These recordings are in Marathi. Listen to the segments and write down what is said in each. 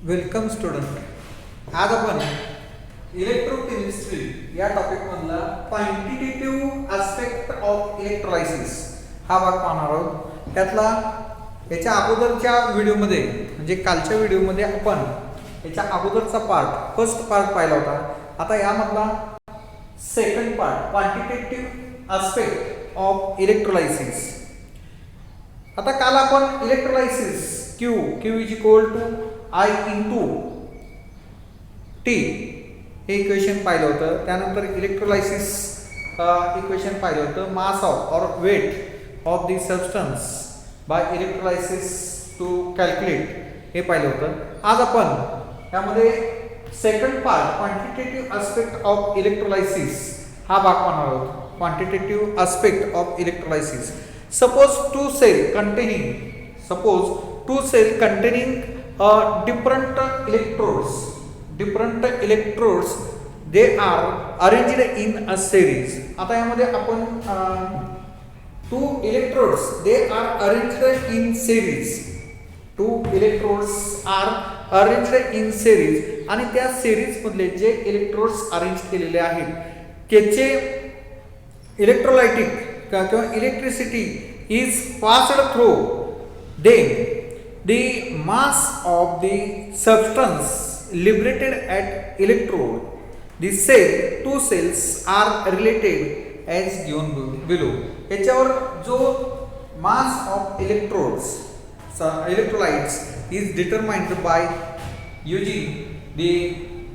Welcome student. आज आपण इलेक्ट्रोकेमिस्ट्री या टॉपिक मधला क्वांटिटेटिव्ह ॲस्पेक्ट ऑफ इलेक्ट्रोलायसिस हा भाग पाहणार आहोत. त्यातला याच्या अगोदरच्या व्हिडिओमध्ये म्हणजे कालच्या व्हिडिओमध्ये आपण याच्या अगोदरचा फर्स्ट पार्ट पाहिला होता. आता यामधला second part quantitative aspect of electrolysis. आता काल आपण electrolysis Q is equal to I into T हे इक्वेशन पाहिलं होतं. त्यानंतर इलेक्ट्रोलायसिस इक्वेशन पाहिलं होतं. Mass of or weight of the substance by electrolysis to calculate हे पाहिलं होतं. आज आपण यामध्ये second part quantitative aspect of electrolysis हा भाग पाहणार आहोत. Quantitative aspect of electrolysis. Suppose two cell containing different electrodes they are arranged in a series. आता यामध्ये आपण two electrodes they are arranged in series. Two electrodes are arranged in series आणि त्या series मधले जे electrodes अरेंज केलेले आहेत त्याचे इलेक्ट्रोलायटिक किंवा electricity is passed through them. The mass of the substance liberated at electrode. The two cells are related as given below. याच्यावर जो mass of electrolytes is determined by using the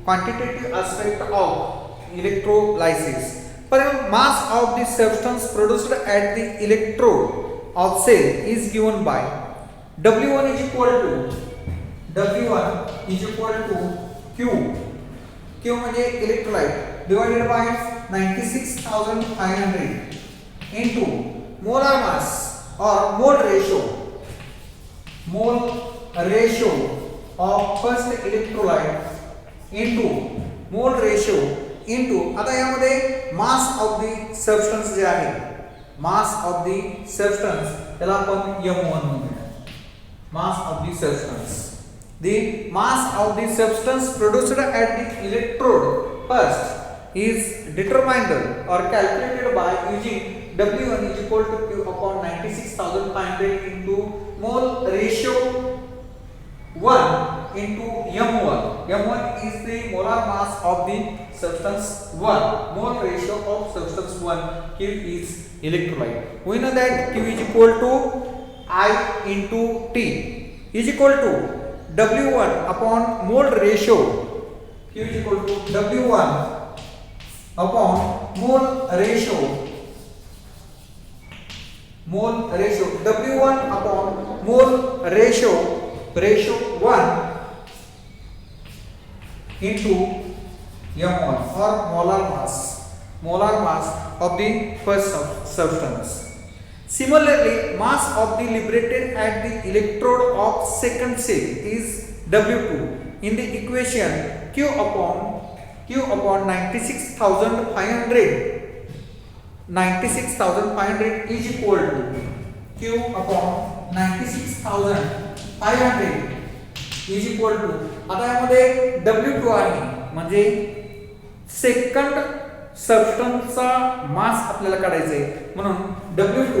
quantitative aspect of electrolysis. For mass of the substance produced at the electrode of cell is given by W1 is equal to Q म्हणजे electrolyte divided by 96,500 into molar mass or mole ratio of first electrolyte into mole ratio into आता यामध्ये mass of the substance जे आहे mass of the substance त्याला आपण M1 म्हणूया. Mass of the substance. The mass of the substance produced at the electrode first is determined or calculated by using W1 is equal to Q upon 96,500 into mole ratio 1 into M1. M1 is the molar mass of the substance 1. Mole ratio of substance 1. Q is electrolyte. We know that Q is equal to I into T is equal to W1 upon mole ratio. Q is equal to W1 upon mole ratio. W1 upon mole ratio 1 into M1 or molar mass of the first substance. Similarly, mass of the liberated at the electrode of second cell is W2 in the equation Q upon 96,500 is equal to Q upon 96,500 is equal to आता यामध्ये W2 आहे म्हणजे सेकंड सबस्टन्सचा मास आपल्याला काढायचा आहे म्हणून W2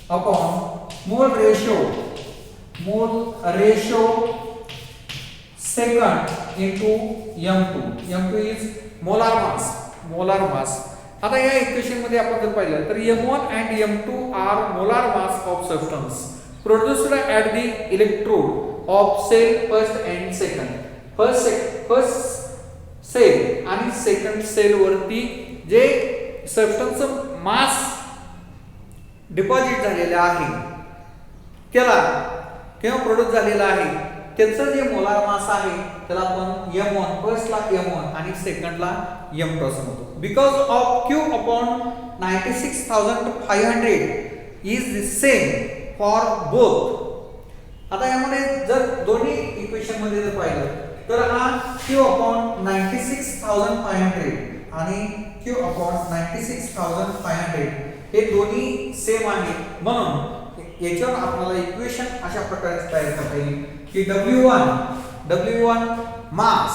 upon mole ratio second into M2 is molar mass. आता या इक्वेशन मध्ये आपण जर पाहिलं तर M1 and M2 are molar mass of substance produced at the electrode of cell first and second. First cell आणि सेकंड सेल वरती जे सबस्टन्सचं मास डिपॉझिट झालेलं आहे त्याला किंवा प्रोड्यूस झालेला आहे त्याचं जे मोलार मास आहे त्याला आपण M1 फर्स्टला M1 आणि सेकंडला M2 असं म्हणतो. Because of Q upon 96,500 is the same for both. आता यामध्ये जर दोन्ही इक्वेशन मध्ये जर पाहिलं तर हा Q अपॉन 96,500 आणि Q अपॉन 96,500 हे दोन्ही सेम आहेत म्हणून याच्यावर आपल्याला इक्वेशन अशा प्रकारे तयार करता येईल की W1 W1 mass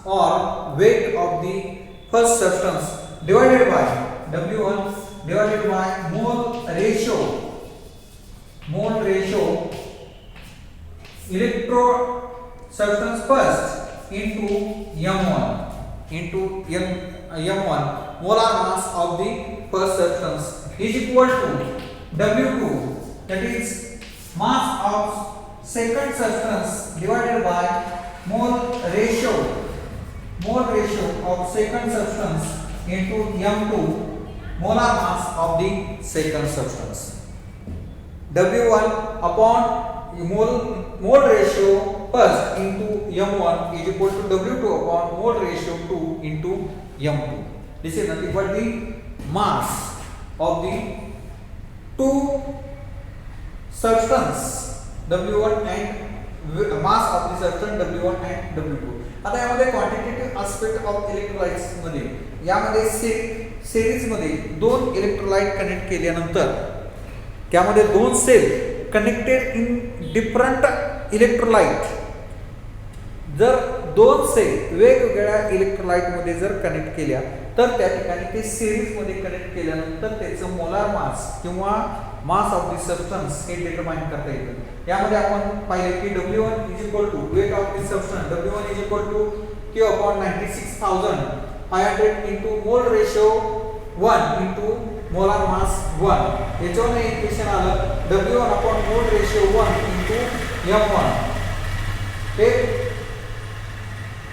or weight of the first substance divided by W1 divided by mole ratio electro substance first into M1 M1 molar mass of the first substance is equal to W2, that is mass of second substance divided by mole ratio of second substance into M2 molar mass of the second substance. W1 upon mole ratio first into M1 is equal to W2 upon mole ratio 2 into M2. This is nothing but the mass of the two substance W1 and mass of the substance W1 and W2. आता यामध्ये क्वांटिटेटिव्ह आस्पेक्ट ऑफ इलेक्ट्रोलाइट्स मध्ये यामध्ये सिरीज मध्ये दोन इलेक्ट्रोलाइट कनेक्ट केल्यानंतर त्यामध्ये दोन cell connected in different electrolyte, जर दोन सेल वेगवेगळ्या इलेक्ट्रोलाइट मध्ये जर कनेक्ट केल्या तर त्या ठिकाणी ते सिरीज मध्ये कनेक्ट केल्यानंतर त्याचं मोलार मास किंवा मास ऑफ द सबस्टन्स हे डिटरमाइन करता येतं. यामध्ये आपण पाहिले की W1 is equal to weight of the substance W1 is equal to Q upon 96,500 into mole ratio 1 into molar mass 1. याच्यावर इक्वेशन आलं W1 upon mole ratio 1 into M1 हे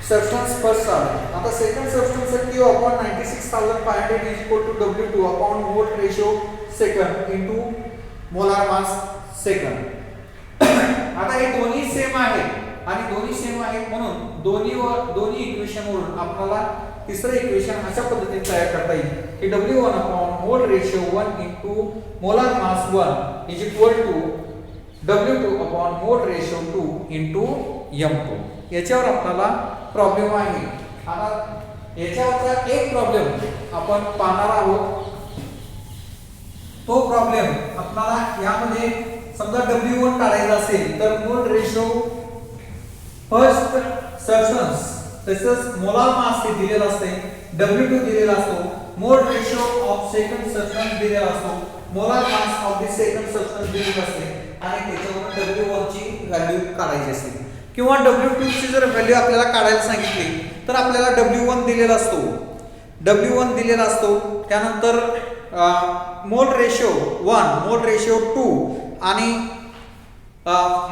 substance first आलं. आता second substance Q upon 96,500 is equal to W2 upon mole ratio second into molar mass second. आता हे दोन्ही सेम आहेत आणि दोन्ही सेम आहेत म्हणून दोन्ही इक्वेशन वरून आपल्याला तिसरं इक्वेशन अशा पद्धतीने तयार करता येईल की W1 upon mole ratio 1 into molar mass 1 is equal to W2 upon mole ratio 2 into M2. याच्यावर आपल्याला प्रॉब्लेम आहे. आता याच्यावरचा एक प्रॉब्लेम आपण पाहणार आहोत. तो प्रॉब्लेम आपल्याला यामध्ये समजा W1 काढायचा असेल तर मोल रेशो फर्स्ट सबस्टन्स तसंच मोलार मास हे दिलेला असते, W2 दिलेला असतो, mole ratio of second substance दिलेला असतो, molar mass of the second substance दिलेला असते आणि त्याच्यावरून W1 ची व्हॅल्यू काढायची असते किंवा W2 ची जर व्हॅल्यू आपल्याला काढायला सांगितली तर आपल्याला W1 दिलेला असतो त्यानंतर मोल रेशो 1 मोल रेशो 2 आणि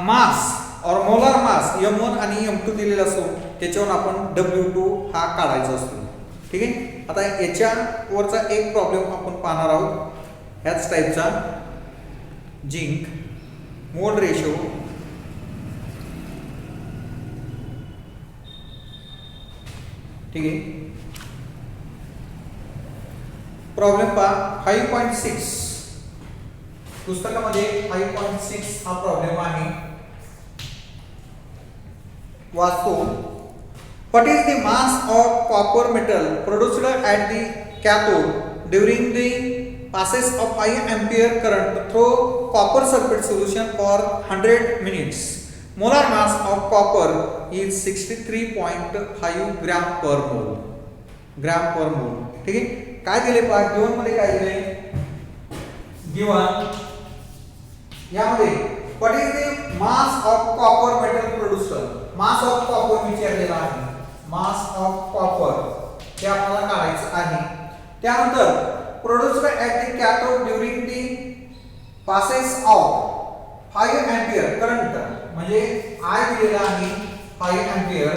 मास और मोलार मास M1 आणि M2 दिलेला असतो, त्याच्यावर आपण W2 हा काढायचा असतो. ठीक आहे. आता याच्यावरचा एक प्रॉब्लेम आपण पाहणार आहोत ह्याच टाइपचा. झिंक मोल रेशो ठीक आहे. प्रॉब्लेम पहा 5.6 पुस्तकामध्ये 5.6 हा प्रॉब्लेम आहे. वाचतो. What is the mass of copper metal produced at the cathode during the passage of 5 ampere current through copper sulfate solution for 100 minutes? Molar mass of copper is 63.5 gram per mole. ठीक आहे. काय दिले पहा गिवन मध्ये काय दिले गिवन यामध्ये what is the mass of copper metal produced? Mass of copper विचारलेला आहे. मास ऑफ कॉपर हे आपल्याला काढायचं आहे. त्यानंतर produced at the cathode during the passes of 5 ampere current म्हणजे I दिलेला आहे 5 एंपियर,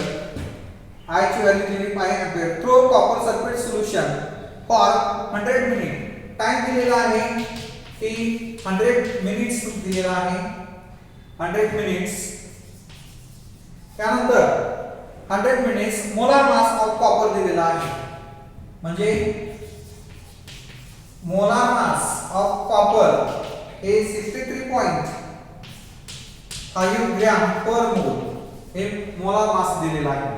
I ची व्हॅल्यू दिली 5 ampere through copper sulphate solution for 100 minute. Time दिलेला आहे की 100 मिनिट्स दिलेला आहे 100 मिनिट्स. त्यानंतर 100 minutes molar mass of copper दिलेला आहे म्हणजे मोलार मास ऑफ कॉपर हे 63.5 ग्रॅम पर मोल हे मोलार मास दिलेला आहे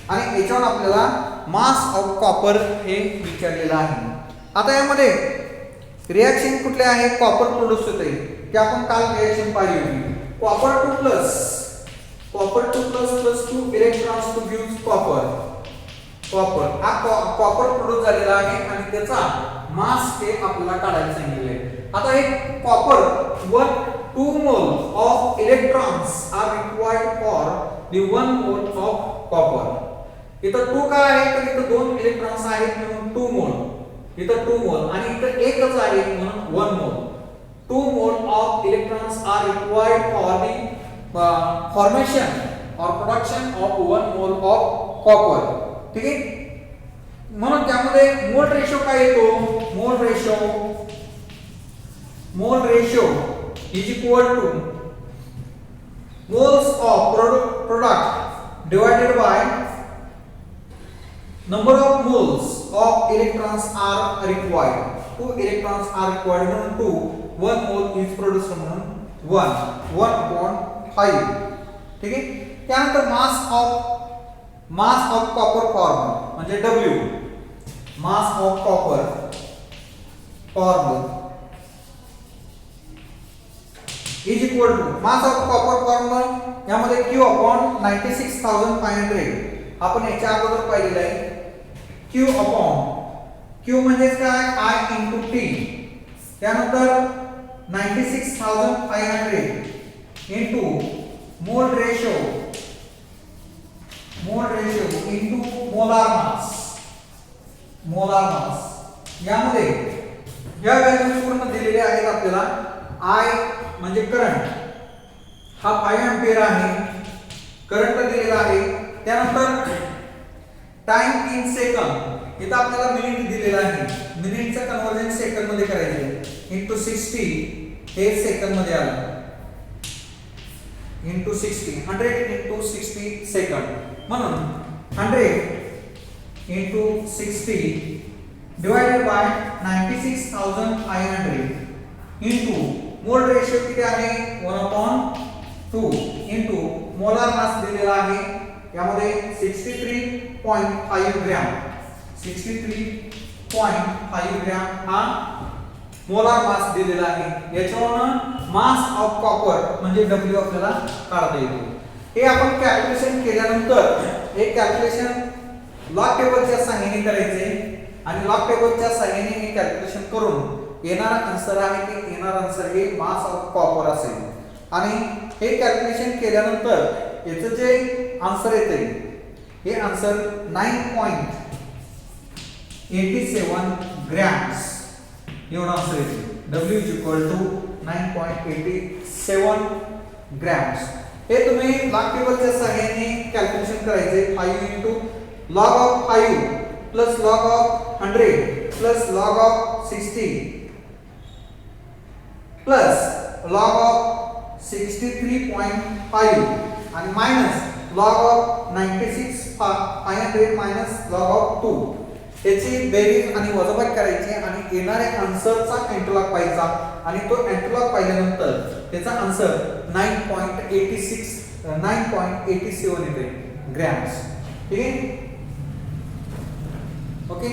आणि याच्यावर आपल्याला मास ऑफ कॉपर हे विचारलेलं आहे. आता यामध्ये रिएक्शन कुठले आहे कॉपर प्रोड्यूस होते ते आपण काल रिएक्शन पाहिली होती. Copper 2 plus copper 2 plus 2 electrons to give copper हा कॉपर प्रोड्यूस झालेला आहे आणि त्याचा मास हे आपल्याला काढायला सांगितले आहे. आता हे copper 2 mole of electrons are required for the 1 mole of copper. इथं 2 काय आहे तर इथं 2 इलेक्ट्रॉन्स आहेत म्हणून 2 मोल, इथं 2 मोल आणि इथं एकच आहे म्हणून 1 mole. 2 mole of electrons are required for the formation or production of 1 mole of copper. ठीक आहे, म्हणून त्यामध्ये मोल रेशो काय येतो, mole ratio is equal two moles of product divided by number of moles of electrons are required. 2 electrons are required म्हणून 2 1 mole is produced म्हणून 1/5. ठीक आहे, त्यानंतर मास ऑफ कॉपर फॉर्म्ड म्हणजे W, mass of copper formed is equal to mass of copper formed यामध्ये Q/96,500 आपण याच्या अगोदर पाहिलेलं आहे. Q म्हणजे काय I into T, त्यानंतर 96,500 into mole ratio into molar mass. यामध्ये या व्हॅल्यूज पूर्ण दिलेले आहेत आपल्याला. I म्हणजे करंट हा 5 एंपियर आहे, करंट दिलेला आहे. त्यानंतर टाइम इन सेकंद, इथं आपल्याला मिनिट दिलेला आहे, मिनिटचं कन्वर्जन सेकंद मध्ये करायचे into 60 हे सेकंद मध्ये आलं into 60 100 into 60 सेकंद म्हणून 100 into 60 divided by 96,500 into mole ratio किती आहे 1/2 into मोलार मास दिलेला आहे यामध्ये 63.5 ग्रॅम, 63.5 ग्रॅम हा मोलार मास दिलेला आहे. याच्यावरून मास ऑफ कॉपर म्हणजे W आपल्याला काढता येतो. हे आपण कॅल्क्युलेशन केल्यानंतर हे कॅल्क्युलेशन लॉग टेबलच्या सहाय्याने करायचे आणि लॉग टेबलच्या सहाय्याने हे कॅल्क्युलेशन करून येणारा आन्सर आहे की येणारा आन्सर हे मास ऑफ कॉपर असेल. आणि हे कॅल्क्युलेशन केल्यानंतर याचं जे आन्सर येते हे आन्सर 9.87 ग्रॅम्स एवढा आन्सर येते. W is equal to 9.87 grams. हे तुम्ही लॉग टेबलच्या सहाय्याने कॅल्क्युलेशन करायचे. 5 into log of 5 plus log of 100 plus log of 60 plus log of 63.5 आणि minus log of 96,500 minus log of 2 याची बेरीज आणि वजाबाकी करायची आणि येणाऱ्या आन्सरचा एंटरलॉग पाहायचा आणि तो एंटरलॉग पाहिल्यानंतर त्याचा आन्सर 9.87 येते ग्रॅम्स. ठीक आहे, ओके.